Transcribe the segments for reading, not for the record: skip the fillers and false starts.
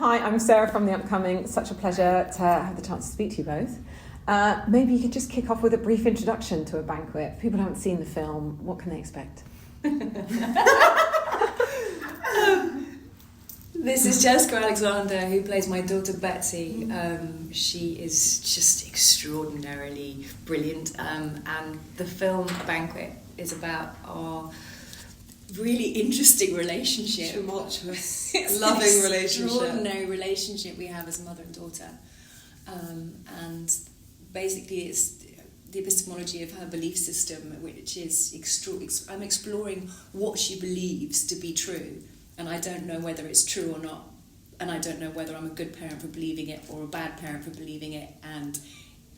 Hi, I'm Sarah from The Upcoming. Such a pleasure to have the chance to speak to you both. Maybe you could just kick off with a brief introduction to A Banquet. If people haven't seen the film, what can they expect? This is Jessica Alexander, who plays my daughter Betsy. She is just extraordinarily brilliant. And the film A Banquet is about our really interesting relationship. Tumultuous, loving relationship. Extraordinary relationship we have as mother and daughter. And basically it's the epistemology of her belief system, which is I'm exploring what she believes to be true. And I don't know whether it's true or not. And I don't know whether I'm a good parent for believing it or a bad parent for believing it. And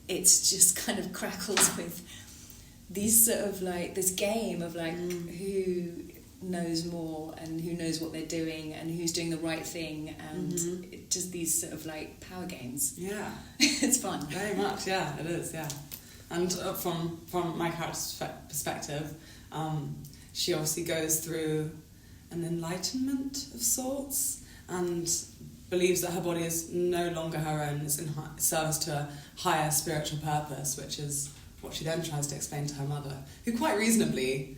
it's just kind of crackles with these sort of like, this game of like who knows more and who knows what they're doing and who's doing the right thing. And just these sort of like power games. Yeah. It's fun. Very much, yeah, it is, yeah. And from my character's perspective, she obviously goes through an enlightenment of sorts and believes that her body is no longer her own, it's in service to a higher spiritual purpose, which is what she then tries to explain to her mother, who quite reasonably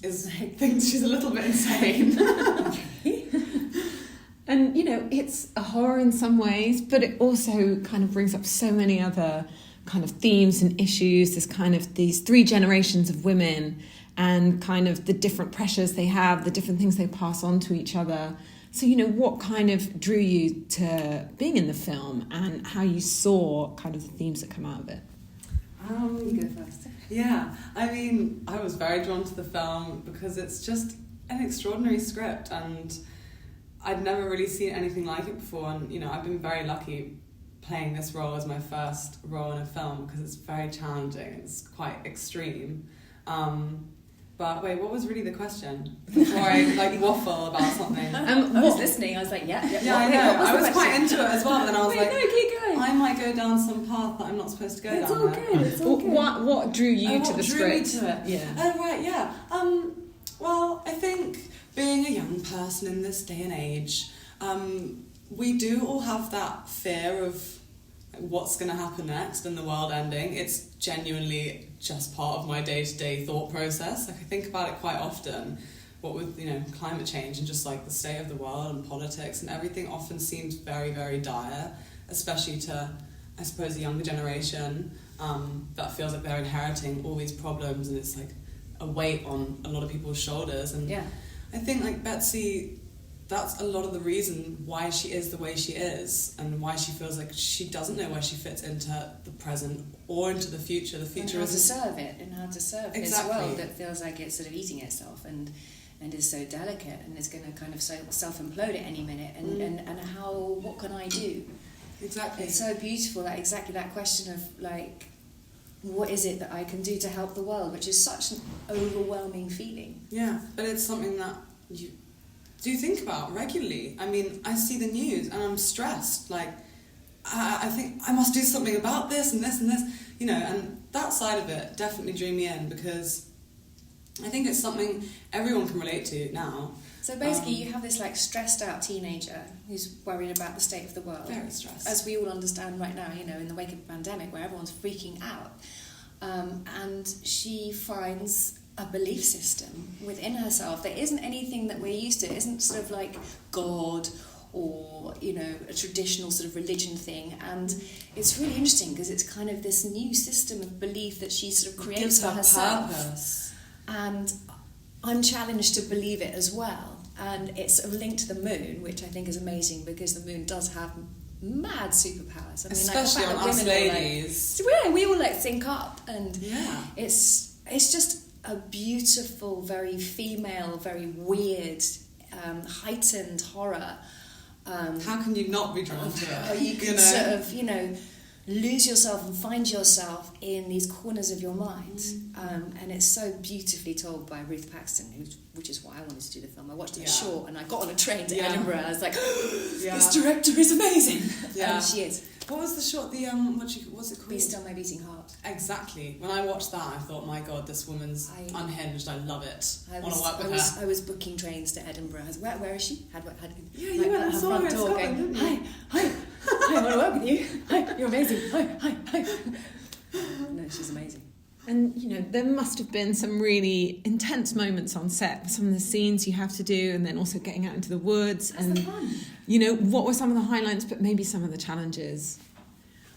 thinks she's a little bit insane. And, you know, it's a horror in some ways, but it also kind of brings up so many other kind of themes and issues. There's kind of these 3 generations of women and kind of the different pressures they have, the different things they pass on to each other. So, you know, what kind of drew you to being in the film and how you saw kind of the themes that come out of it? You go first. Yeah, I mean, I was very drawn to the film because it's just an extraordinary script and I'd never really seen anything like it before. And, you know, I've been very lucky playing this role as my first role in a film because it's very challenging, it's quite extreme. But wait, what was really the question? Before I like waffle about something. I was listening. I was like, yeah. Yeah, I know. I was quite into it as well. And I was no, keep going. I might go down some path that I'm not supposed to go down. It's all good. It's all good. What drew you to the script? What drew me to it? Yeah. Oh right, yeah. Well, I think being a young person in this day and age, we do all have that fear of what's going to happen next and the world ending. It's genuinely just part of my day-to-day thought process. Like I think about it quite often, what with, you know, climate change and just like the state of the world and politics and everything often seems very, very dire, especially to, I suppose, a younger generation that feels like they're inheriting all these problems and it's like a weight on a lot of people's shoulders. And yeah. I think like Betsy, that's a lot of the reason why she is the way she is and why she feels like she doesn't know where she fits into the present or into the future. The future and how is to serve it and how to serve exactly. this world that feels like it's sort of eating itself and is so delicate and is going to kind of self-implode at any minute and how, what can I do? Exactly. It's so beautiful, that exactly that question of like, what is it that I can do to help the world, which is such an overwhelming feeling. Yeah, but it's something that you do think about regularly. I mean, I see the news and I'm stressed. Like, I think I must do something about this and this and this, you know, and that side of it definitely drew me in because I think it's something everyone can relate to now. So basically you have this like stressed out teenager who's worried about the state of the world. Very stressed. As we all understand right now, you know, in the wake of the pandemic where everyone's freaking out. And she finds a belief system within herself that isn't anything that we're used to. It isn't sort of like God or, you know, a traditional sort of religion thing. And it's really interesting because it's kind of this new system of belief that she sort of creates for herself. Purpose. And I'm challenged to believe it as well. And it's sort of linked to the moon, which I think is amazing because the moon does have mad superpowers. I mean, especially like, on us ladies. Like, we all like sync up, and yeah, it's just a beautiful, very female, very weird, heightened horror. How can you not be drawn to it? Or you can sort of, you know, lose yourself and find yourself in these corners of your mind. And it's so beautifully told by Ruth Paxton, which is why I wanted to do the film. I watched it short and I got on a train to Edinburgh and I was like, this director is amazing. Yeah. And she is. What was the short? What's it called? Be Still My Beating Heart. Exactly. When I watched that, I thought, my God, this woman's unhinged. I love it. I want to work with her. I was booking trains to Edinburgh. Where is she? Yeah, you went and saw her in Scotland, didn't you? Hi, I want to work with you. Hi, you're amazing. Hi. No, she's amazing. And, there must have been some really intense moments on set, some of the scenes you have to do, and then also getting out into the woods. That's and the fun. What were some of the highlights, but maybe some of the challenges?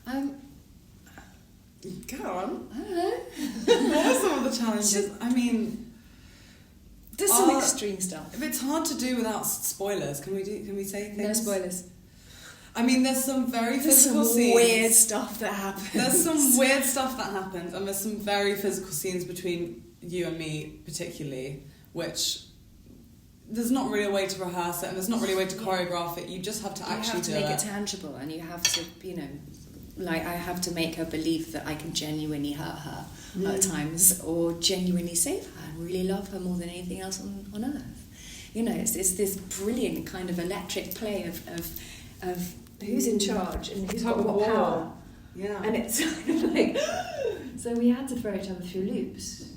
Go on. I don't know. What were some of the challenges? I mean, there's some extreme stuff. If it's hard to do without spoilers, can we say things? No spoilers. I mean, there's some very physical scenes. Weird stuff that happens. There's some weird stuff that happens, and there's some very physical scenes between you and me, particularly, which there's not really a way to rehearse it, and there's not really a way to choreograph it. You just have to actually do it. You have to make it tangible, and you have to, I have to make her believe that I can genuinely hurt her at times, or genuinely save her and really love her more than anything else on earth. It's this brilliant kind of electric play of who's in charge and who's got what power. Yeah. And it's kind of like, so we had to throw each other through loops.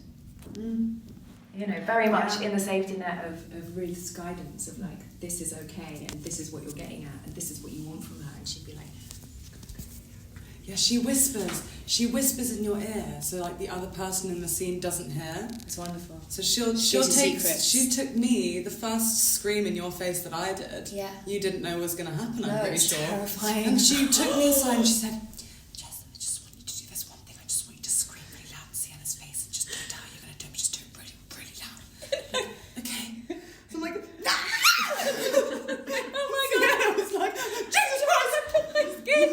Very much in the safety net of Ruth's guidance of like, this is okay, and this is what you're getting at, and this is what you want from her. And she'd be like, yeah, she whispers in your ear, so like the other person in the scene doesn't hear. it's wonderful. So she took me, the first scream in your face that I did, you didn't know was going to happen, I'm pretty sure. Terrifying. And she took me aside and she said, Jess, I just want you to do this one thing, I just want you to scream really loud in Sienna's face and just don't tell her you're going to do it, but just do it really, really loud. Okay. So I'm like, oh my God. Sienna was like, Jesus Christ, I put my skin.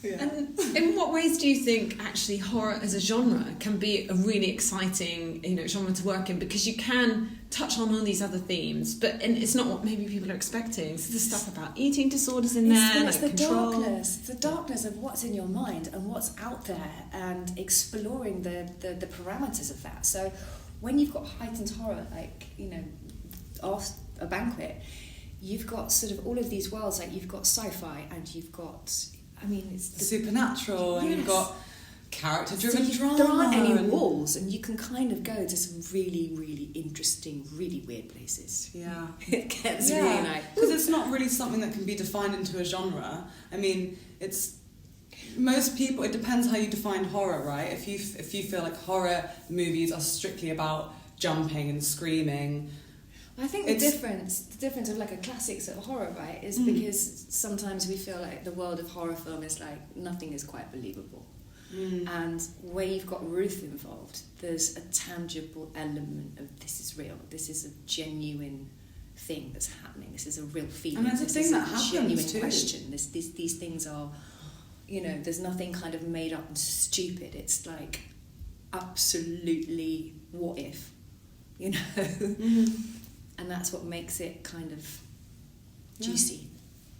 Yeah. And in what ways do you think actually horror as a genre can be a really exciting, genre to work in, because you can touch on all these other themes, but it's not what maybe people are expecting. So there's stuff about eating disorders in there, it's like the control. the darkness of what's in your mind and what's out there, and exploring the parameters of that. So when you've got heightened horror, like A Banquet, you've got sort of all of these worlds. Like you've got sci-fi, and you've got, it's the supernatural, and you've got character-driven drama. There aren't any walls, and you can kind of go to some really, really interesting, really weird places. Yeah. It gets really nice. Because it's not really something that can be defined into a genre. I mean, most people, it depends how you define horror, right? If you feel like horror movies are strictly about jumping and screaming, I think the difference of like a classic sort of horror, right, is because sometimes we feel like the world of horror film is like nothing is quite believable. And where you've got Ruth involved, there's a tangible element of this is real, this is a genuine thing that's happening, this is a real feeling, and it's a thing that happens genuine too. Question. These things are, there's nothing kind of made up and stupid. It's like absolutely what if, and that's what makes it kind of juicy.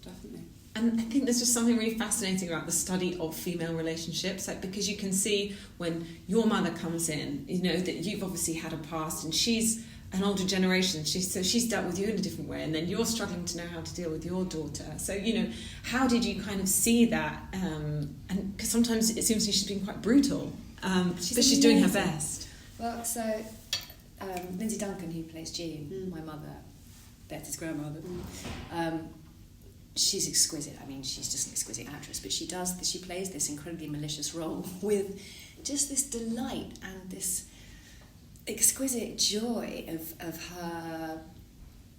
Definitely. And I think there's just something really fascinating about the study of female relationships, like, because you can see when your mother comes in, that you've obviously had a past, and she's an older generation, she's dealt with you in a different way, and then you're struggling to know how to deal with your daughter. So, how did you kind of see that? And because sometimes it seems she's been quite brutal, but she's doing her best. Well, so Lindsay Duncan, who plays Jean, my mother, Betty's grandmother, she's exquisite. She's just an exquisite actress, but she plays this incredibly malicious role with just this delight and this exquisite joy of her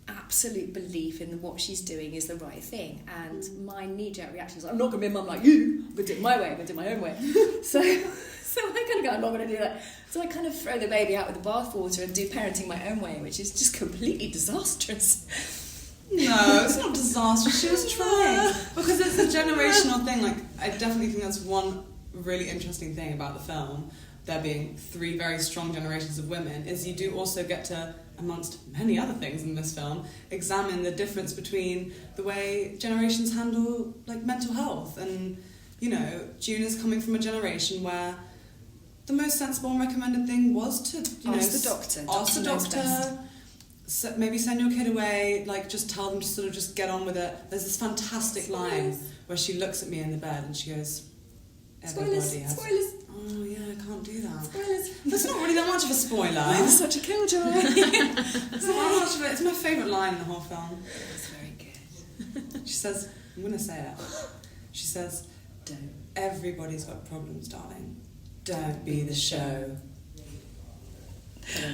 absolute belief in what she's doing is the right thing. And my knee-jerk reaction is, I'm not going to be a mum like you, I'm going to do it my way, I'm going to do it my own way. So I kind of go, I'm not going to do that. So I kind of throw the baby out with the bathwater and do parenting my own way, which is just completely disastrous. No, it's not disastrous. She was trying. Because it's a generational thing. Like, I definitely think that's one really interesting thing about the film, there being 3 very strong generations of women, is you do also get to, amongst many other things in this film, examine the difference between the way generations handle, like, mental health. And, June is coming from a generation where the most sensible and recommended thing was to, ask the doctor. Ask the doctor. maybe send your kid away, like just tell them to sort of just get on with it. There's this fantastic line where she looks at me in the bed and she goes, Spoilers. Oh yeah, I can't do that. Spoilers. That's not really that much of a spoiler. It's such a killjoy. It's not that much of it. It's my favourite line in the whole film. It's very good. She says, I'm going to say it. She says, Don't. Everybody's got problems, darling. Don't be the show.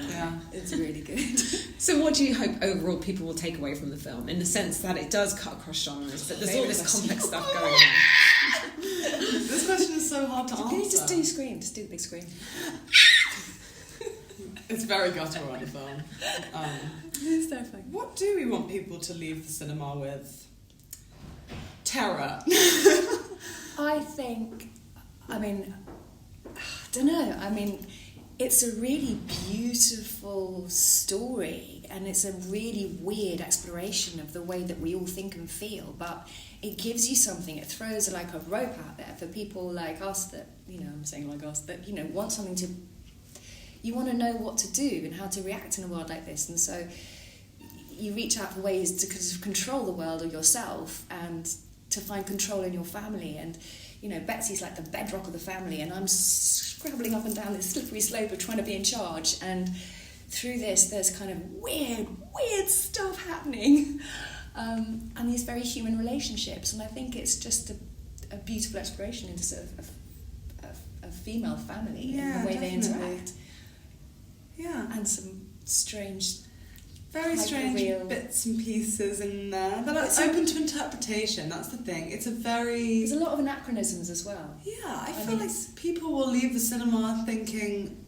Yeah. It's really good. So what do you hope overall people will take away from the film, in the sense that it does cut across genres, but there's all this complex stuff going on? This question is so hard to answer. Can you just do scream? Just do the big scream. It's very guttural on the film. It's terrifying. What do we want people to leave the cinema with? Terror. I think, I don't know. It's a really beautiful story, and it's a really weird exploration of the way that we all think and feel, but it gives you something. It throws like a rope out there for people like us that, I'm saying like us, that, want something to, you want to know what to do and how to react in a world like this, and so you reach out for ways to kind of control the world or yourself, and to find control in your family. And Betsy's like the bedrock of the family, and I'm scrabbling up and down this slippery slope of trying to be in charge. And through this, there's kind of weird stuff happening, and these very human relationships. And I think it's just a beautiful exploration into sort of a female family and the way they interact. Yeah, and some strange. Very strange bits and pieces in there, but it's open to interpretation. That's the thing. It's there's a lot of anachronisms as well. Yeah, I feel like people will leave the cinema thinking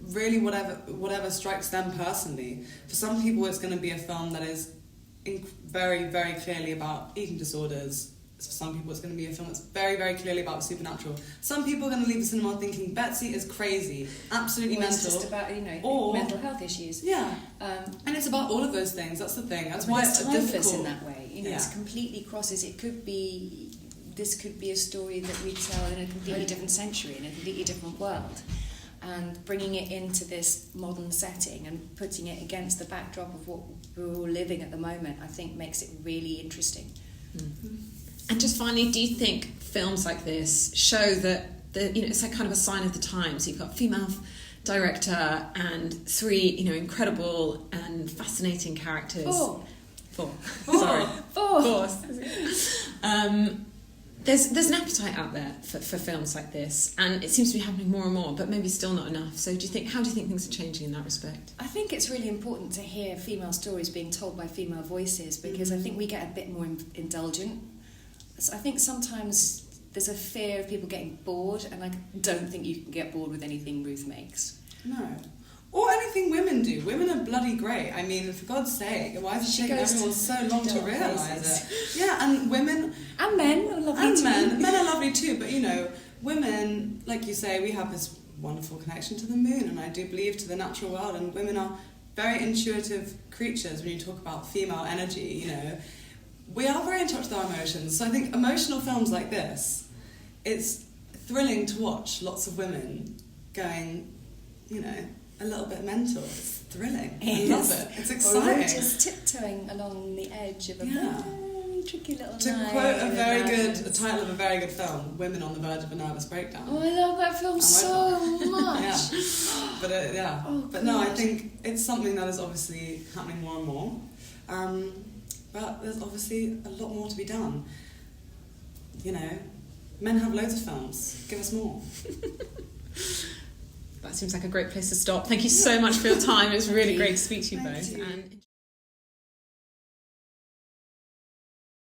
really whatever strikes them personally. For some people, it's going to be a film that is very, very clearly about eating disorders. For some people, it's going to be a film that's very, very clearly about the supernatural. Some people are going to leave the cinema thinking Betsy is crazy, absolutely mental. It's just about mental health issues. Yeah, and it's about all of those things. That's the thing. That's why it's timeless difficult in that way. It's completely crosses. This could be a story that we tell in a completely different century, in a completely different world, and bringing it into this modern setting and putting it against the backdrop of what we're all living at the moment, I think makes it really interesting. Mm-hmm. And just finally, do you think films like this show that it's like kind of a sign of the times? You've got female director and 3 incredible and fascinating characters. Four. Sorry. Four. There's an appetite out there for films like this, and it seems to be happening more and more, but maybe still not enough. So how do you think things are changing in that respect? I think it's really important to hear female stories being told by female voices, because I think we get a bit more indulgent. So I think sometimes there's a fear of people getting bored, and I don't think you can get bored with anything Ruth makes. No. Or anything women do. Women are bloody great. For God's sake, why is it taking everyone so long to realise it? Yeah, and women... And men are lovely too. Men are lovely too, but women, like you say, we have this wonderful connection to the moon, and I do believe to the natural world, and women are very intuitive creatures when you talk about female energy, We are very in touch with our emotions, so I think emotional films like this, it's thrilling to watch lots of women going, a little bit mental. It's thrilling. I love it. It's exciting. Or just tiptoeing along the edge of a very tricky little To line. quote the title of a very good film, Women on the Verge of a Nervous Breakdown. Oh, I love that film so much. But no, I think it's something that is obviously happening more and more. But there's obviously a lot more to be done. Men have loads of films. Give us more. That seems like a great place to stop. Thank you so much for your time. It was really great to speak to you both. And